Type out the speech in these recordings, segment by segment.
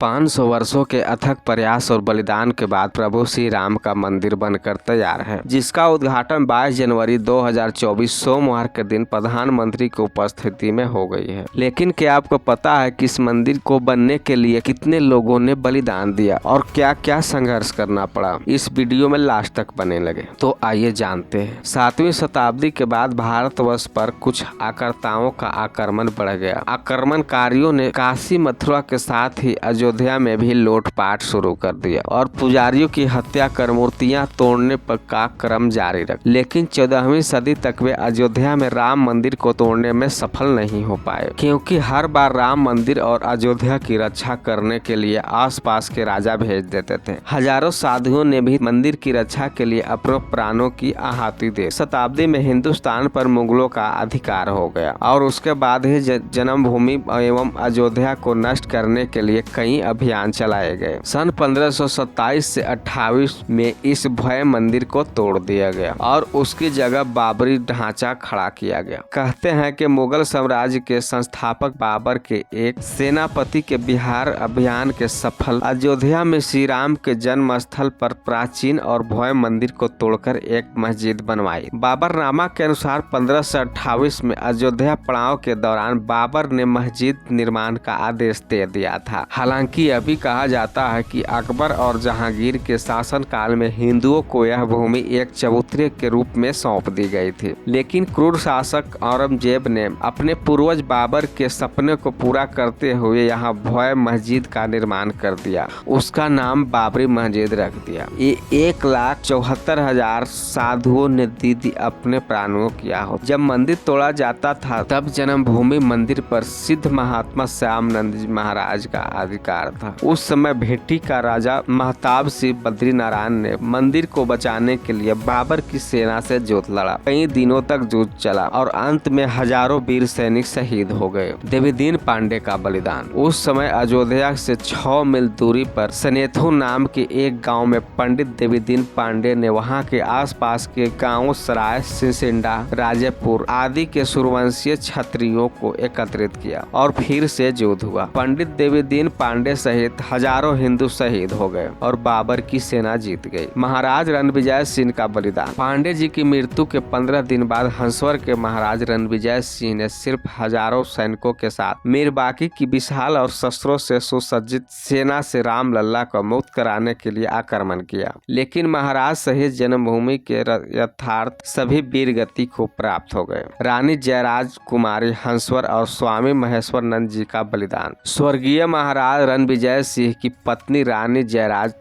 500 वर्षों के अथक प्रयास और बलिदान के बाद प्रभु श्री राम का मंदिर बनकर तैयार है, जिसका उद्घाटन 22 जनवरी 2024 सोमवार के दिन प्रधानमंत्री की उपस्थिति में हो गई है। लेकिन क्या आपको पता है कि इस मंदिर को बनने के लिए कितने लोगों ने बलिदान दिया और क्या क्या संघर्ष करना पड़ा? इस वीडियो में लास्ट तक बने लगे तो आइए जानते हैं। 7वीं शताब्दी के बाद भारतवर्ष पर कुछ आक्रताओं का आक्रमण बढ़ गया। आक्रमणकारियों ने काशी मथुरा के साथ ही अयोध्या में भी लूटपाट शुरू कर दिया और पुजारियों की हत्या कर मूर्तियां तोड़ने पर का क्रम जारी रखा। लेकिन 14वीं सदी तक वे अयोध्या में राम मंदिर को तोड़ने में सफल नहीं हो पाए, क्योंकि हर बार राम मंदिर और अयोध्या की रक्षा करने के लिए आसपास के राजा भेज देते थे। हजारों साधुओं ने भी मंदिर की रक्षा के लिए अपने प्राणों की आहुति दी। शताब्दी में हिंदुस्तान पर मुगलों का अधिकार हो गया और उसके बाद ही जन्मभूमि एवं अयोध्या को नष्ट करने के लिए कई अभियान चलाए गए। सन 1527 से 28 में इस भव्य मंदिर को तोड़ दिया गया और उसकी जगह बाबरी ढांचा खड़ा किया गया। कहते हैं कि मुगल साम्राज्य के संस्थापक बाबर के एक सेनापति के बिहार अभियान के सफल अयोध्या में श्री राम के जन्म स्थल पर प्राचीन और भव्य मंदिर को तोड़कर एक मस्जिद बनवाई। बाबरनामा के अनुसार 1528 में अयोध्या पड़ाव के दौरान बाबर ने मस्जिद निर्माण का आदेश दे दिया था। हालांकि अभी कहा जाता है कि अकबर और जहांगीर के शासनकाल में हिंदुओं को यह भूमि एक चबूतरे के रूप में सौंप दी गई थी। लेकिन क्रूर शासक औरंगजेब ने अपने पूर्वज बाबर के सपने को पूरा करते हुए यहाँ भव्य मस्जिद का निर्माण कर दिया। उसका नाम बाबरी मस्जिद रख दिया। ये 1,74,000 साधुओं ने दीदी अपने प्राणों किया हो। जब मंदिर तोड़ा जाता था तब जन्मभूमि मंदिर पर सिद्ध महात्मा श्यामानंद जी महाराज का अधिकार था। उस समय भेटी का राजा महताब सिंह बद्रीनारायण ने मंदिर को बचाने के लिए बाबर की सेना से युद्ध लड़ा। कई दिनों तक युद्ध चला और अंत में हजारों वीर सैनिक शहीद हो गए। देवीदीन पांडे का बलिदान। उस समय अयोध्या से 6 मील दूरी पर सनेथु नाम के एक गांव में पंडित देवीदीन पांडे ने वहां के आसपास के गांवों सराय, सिंसिंडा, राजेपुर आदि के सूर्यवंशीय क्षत्रियों को एकत्रित किया और फिर से युद्ध हुआ। पंडित देवीदीन पांडे सहित हजारों हिंदू शहीद हो गए और बाबर की सेना जीत गई। महाराज रणविजय सिंह का बलिदान। पांडे जी की मृत्यु के 15 दिन बाद हंसवर के महाराज रणविजय सिंह ने सिर्फ हजारों सैनिकों के साथ मीरबाकी की विशाल और शस्त्रों से सुसज्जित सेना से रामलला को मुक्त कराने के लिए आक्रमण किया। लेकिन महाराज सहित जन्मभूमि के यथार्थ सभी वीर गति को प्राप्त हो गए। रानी जयराज कुमारी हंसवर और स्वामी महेश्वर नंद जी का बलिदान। स्वर्गीय महाराज रणविजय सिंह की पत्नी रानी जयराज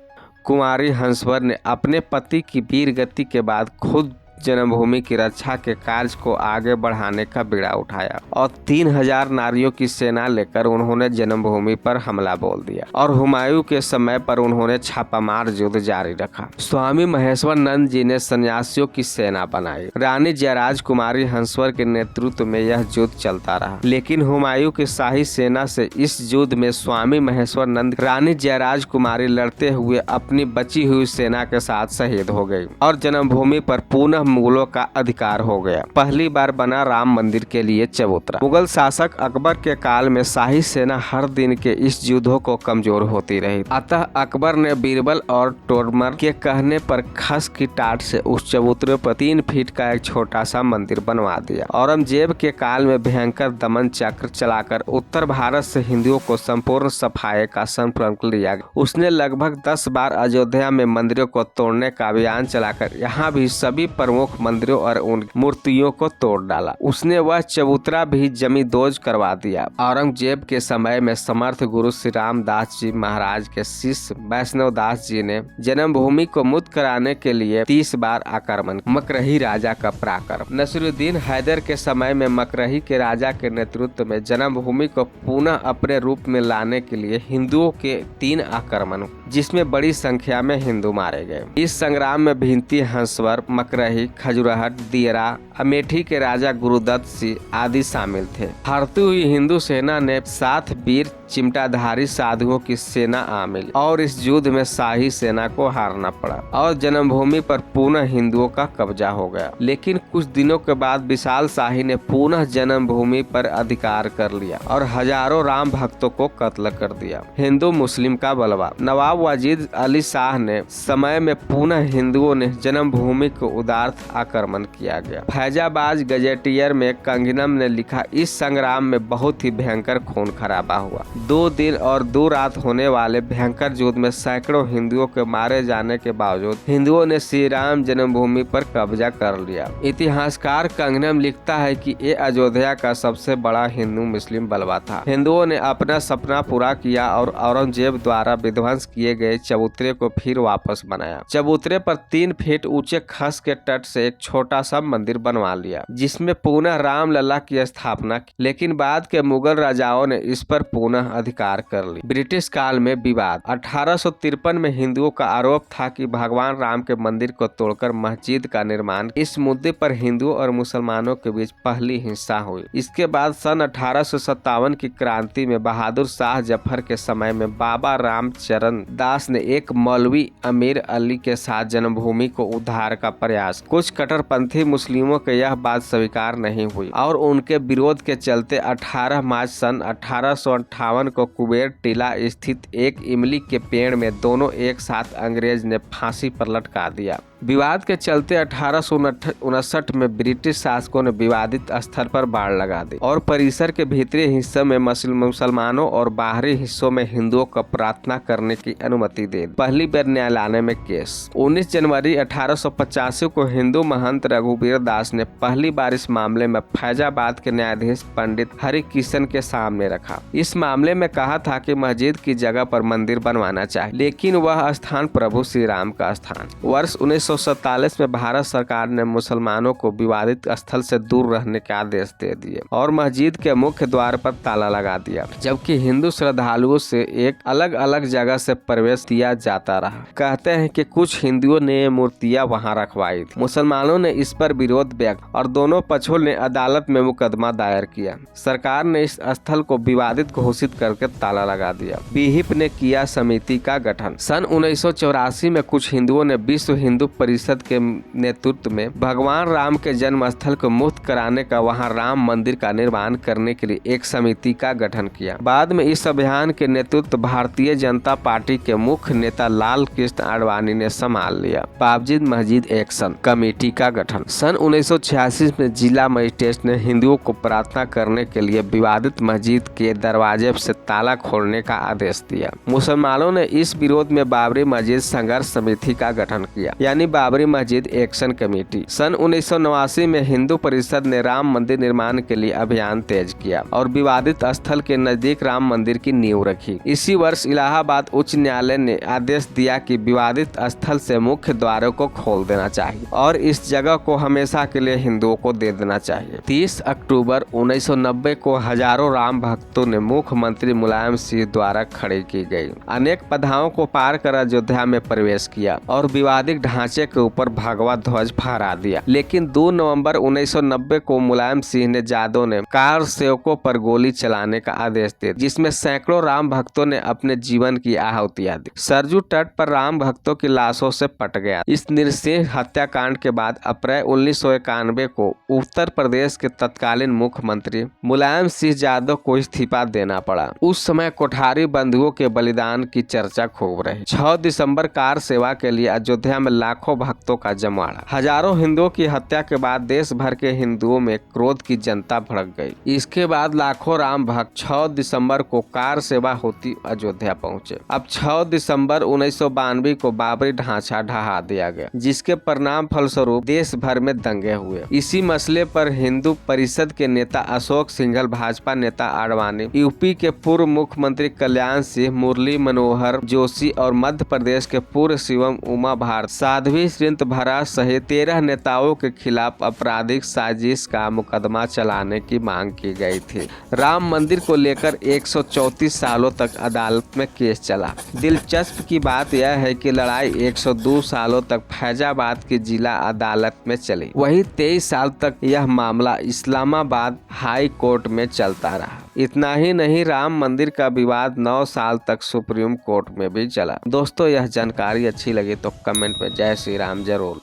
कुमारी हंसवर ने अपने पति की वीर गति के बाद खुद जन्मभूमि की रक्षा के कार्य को आगे बढ़ाने का बीड़ा उठाया और 3000 नारियों की सेना लेकर उन्होंने जन्मभूमि पर हमला बोल दिया और हुमायूं के समय पर उन्होंने छापामार युद्ध जारी रखा। स्वामी महेश्वर नंद जी ने सन्यासियों की सेना बनाई। रानी जयराज कुमारी हंसवर के नेतृत्व में यह युद्ध चलता रहा, लेकिन हुमायूं की शाही सेना से इस युद्ध में स्वामी महेश्वर नंद रानी जयराज कुमारी लड़ते हुए अपनी बची हुई सेना के साथ शहीद हो गई और जन्मभूमि पर पुनः मुगलों का अधिकार हो गया। पहली बार बना राम मंदिर के लिए चबूतरा। मुगल शासक अकबर के काल में शाही सेना हर दिन के इस युद्धों को कमजोर होती रही। अतः अकबर ने बीरबल और टोडरमल के कहने पर खस की टाट से उस चबूतरे पर 3 फीट का एक छोटा सा मंदिर बनवा दिया। औरंगजेब के काल में भयंकर दमन चक्र चलाकर उत्तर भारत से हिंदुओं को संपूर्ण सफाई का संकल्प लिया। उसने लगभग 10 बार अयोध्या में मंदिरों को तोड़ने का अभियान चलाकर यहाँ भी सभी प्रमुख मंदिरों और उन मूर्तियों को तोड़ डाला। उसने वह चबूतरा भी जमींदोज करवा दिया। औरंगजेब के समय में समर्थ गुरु श्री रामदास जी महाराज के शिष्य वैष्णव दास जी ने जन्मभूमि को मुक्त कराने के लिए 30 बार आक्रमण। मकरही राजा का पराक्रम। नसीरुद्दीन हैदर के समय में मकरही के राजा के नेतृत्व में जन्मभूमि को पुनः अपने रूप में लाने के लिए हिंदुओं के 3 आक्रमण, जिसमें बड़ी संख्या में हिंदू मारे गए। इस संग्राम में भिंती, हंसवर, मकरही, खजुराहट, दियरा अमेठी के राजा गुरुदत्त सिंह आदि शामिल थे। हारती हुई हिंदू सेना ने 7 वीर चिमटाधारी साधुओं की सेना आ मिली और इस युद्ध में शाही सेना को हारना पड़ा और जन्मभूमि पर पुनः हिंदुओं का कब्जा हो गया। लेकिन कुछ दिनों के बाद विशाल शाही ने पुनः जन्मभूमि पर अधिकार कर लिया और हजारों राम भक्तों को कत्ल कर दिया। हिंदू मुस्लिम का बलवा। नवाब वाजिद अली शाह ने समय में पुनः हिंदुओं ने जन्मभूमि को उदारत आक्रमण किया गया। फैजाबाद गजेटियर में कंगनम ने लिखा, इस संग्राम में बहुत ही भयंकर खून खराबा हुआ। 2 दिन और 2 रात होने वाले भयंकर युद्ध में सैकड़ों हिंदुओं के मारे जाने के बावजूद हिंदुओं ने श्री राम जन्मभूमि पर कब्जा कर लिया। इतिहासकार कंगनम लिखता है कि ये अयोध्या का सबसे बड़ा हिंदू मुस्लिम बलवा था। हिंदुओं ने अपना सपना पूरा किया और औरंगजेब द्वारा विध्वंस किए गए चबूतरे को फिर वापस बनाया। चबूतरे पर 3 फीट ऊंचे खस के तट से एक छोटा सा मंदिर बनवा लिया, जिसमें पुनः रामलला की स्थापना की। लेकिन बाद के मुगल राजाओं ने इस पर पुनः अधिकार कर ली। ब्रिटिश काल में विवाद। 1853 में हिंदुओं का आरोप था कि भगवान राम के मंदिर को तोड़कर मस्जिद का निर्माण। इस मुद्दे पर हिंदुओं और मुसलमानों के बीच पहली हिंसा हुई। इसके बाद सन 1857 की क्रांति में बहादुर शाह जफर के समय में बाबा रामचरण दास ने एक मौलवी अमीर अली के साथ जन्मभूमि को उद्धार का प्रयास। कुछ कट्टरपंथी मुस्लिमों के यह बात स्वीकार नहीं हुई और उनके विरोध के चलते 18 मार्च सन 1858 को कुबेर टीला स्थित एक इमली के पेड़ में दोनों एक साथ अंग्रेज ने फांसी पर लटका दिया। विवाद के चलते 1859 में ब्रिटिश शासकों ने विवादित स्थल पर बाड़ लगा दी और परिसर के भीतरी हिस्से में मुसलमानों और बाहरी हिस्सों में हिंदुओं को प्रार्थना करने की अनुमति दे दी। पहली बार न्यायालय में केस। 19 जनवरी 1885 को हिंदू महंत रघुवीर दास ने पहली बार इस मामले में फैजाबाद के न्यायाधीश पंडित हरि किशन के सामने रखा। इस मामले में कहा था कि मस्जिद की जगह पर मंदिर बनवाना चाहिए, लेकिन वह स्थान प्रभु श्री राम का स्थान। वर्ष 1947 में भारत सरकार ने मुसलमानों को विवादित स्थल से दूर रहने के आदेश दे दिए और मस्जिद के मुख्य द्वार पर ताला लगा दिया, जबकि हिंदू श्रद्धालुओं से एक अलग अलग जगह से प्रवेश दिया जाता रहा। कहते हैं कि कुछ हिंदुओं ने मूर्तियां वहां रखवाई थी। मुसलमानों ने इस पर विरोध व्यक्त और दोनों पक्षों ने अदालत में मुकदमा दायर किया। सरकार ने इस स्थल को विवादित घोषित करके ताला लगा दिया। बीहिप ने किया समिति का गठन। सन 1984 में कुछ हिंदुओं ने विश्व हिंदू परिषद के नेतृत्व में भगवान राम के जन्म स्थल को मुक्त कराने का वहां राम मंदिर का निर्माण करने के लिए एक समिति का गठन किया। बाद में इस अभियान के नेतृत्व भारतीय जनता पार्टी के मुख्य नेता लाल कृष्ण आडवाणी ने संभाल लिया। बाबजी मस्जिद एक्शन कमेटी का गठन। सन 1986 में जिला मजिस्ट्रेट ने हिंदुओं को प्रार्थना करने के लिए विवादित मस्जिद के दरवाजे से ताला खोलने का आदेश दिया। मुसलमानों ने इस विरोध में बाबरी मस्जिद संघर्ष समिति का गठन किया, यानी बाबरी मस्जिद एक्शन कमेटी। सन 1989 में हिंदू परिषद ने राम मंदिर निर्माण के लिए अभियान तेज किया और विवादित स्थल के नजदीक राम मंदिर की नींव रखी। इसी वर्ष इलाहाबाद उच्च न्यायालय ने आदेश दिया कि विवादित स्थल से मुख्य द्वारों को खोल देना चाहिए और इस जगह को हमेशा के लिए हिंदुओं को दे देना चाहिए। 30 अक्टूबर 1990 को हजारों राम भक्तों ने मुख्यमंत्री मुलायम सिंह द्वारा खड़ी की गई अनेक बाधाओं को पार कर अयोध्या में प्रवेश किया और विवादित ढांचे के ऊपर भगवा ध्वज फहरा दिया। लेकिन 2 नवंबर 1990 को मुलायम सिंह ने जादव ने कार सेवकों पर गोली चलाने का आदेश दे, जिसमें सैकड़ों राम भक्तों ने अपने जीवन की आहुतियां दी। सरजू तट पर राम भक्तों की लाशों से पट गया। इस नृशंस हत्याकांड के बाद अप्रैल 1991 को उत्तर प्रदेश के तत्कालीन मुख्यमंत्री मुलायम सिंह यादव को इस्तीफा देना पड़ा। उस समय कोठारी बंधुओं के बलिदान की चर्चा खूब रही। 6 दिसंबर कार सेवा के लिए अयोध्या में लाखों भक्तों का जमावड़ा। हजारों हिंदुओं की हत्या के बाद देश भर के हिंदुओं में क्रोध की जनता भड़क गई। इसके बाद लाखों राम भक्त 6 दिसंबर को कार सेवा होती अयोध्या पहुंचे। अब 6 दिसंबर 1992 को बाबरी ढांचा ढहा दिया गया, जिसके परिणाम फलस्वरूप देश भर में दंगे हुए। इसी मसले पर हिंदू परिषद के नेता अशोक सिंघल, भाजपा नेता आडवाणी, यूपी के पूर्व मुख्यमंत्री कल्याण सिंह, मुरली मनोहर जोशी और मध्य प्रदेश के पूर्व सीएम उमा भारती, साध्वी साध्वी श्रींतभरा सहित 13 नेताओं के खिलाफ आपराधिक साजिश का मुकदमा चलाने की मांग की गई थी। राम मंदिर को लेकर 134 सालों तक अदालत में केस चला। दिलचस्प की बात यह है कि लड़ाई 102 सालों तक फैजाबाद की जिला अदालत में चली। वहीं 23 साल तक यह मामला इस्लामाबाद हाई कोर्ट में चलता रहा। इतना ही नहीं, राम मंदिर का विवाद 9 साल तक सुप्रीम कोर्ट में भी चला। दोस्तों, यह जानकारी अच्छी लगी तो कमेंट में जय श्री राम जरूर।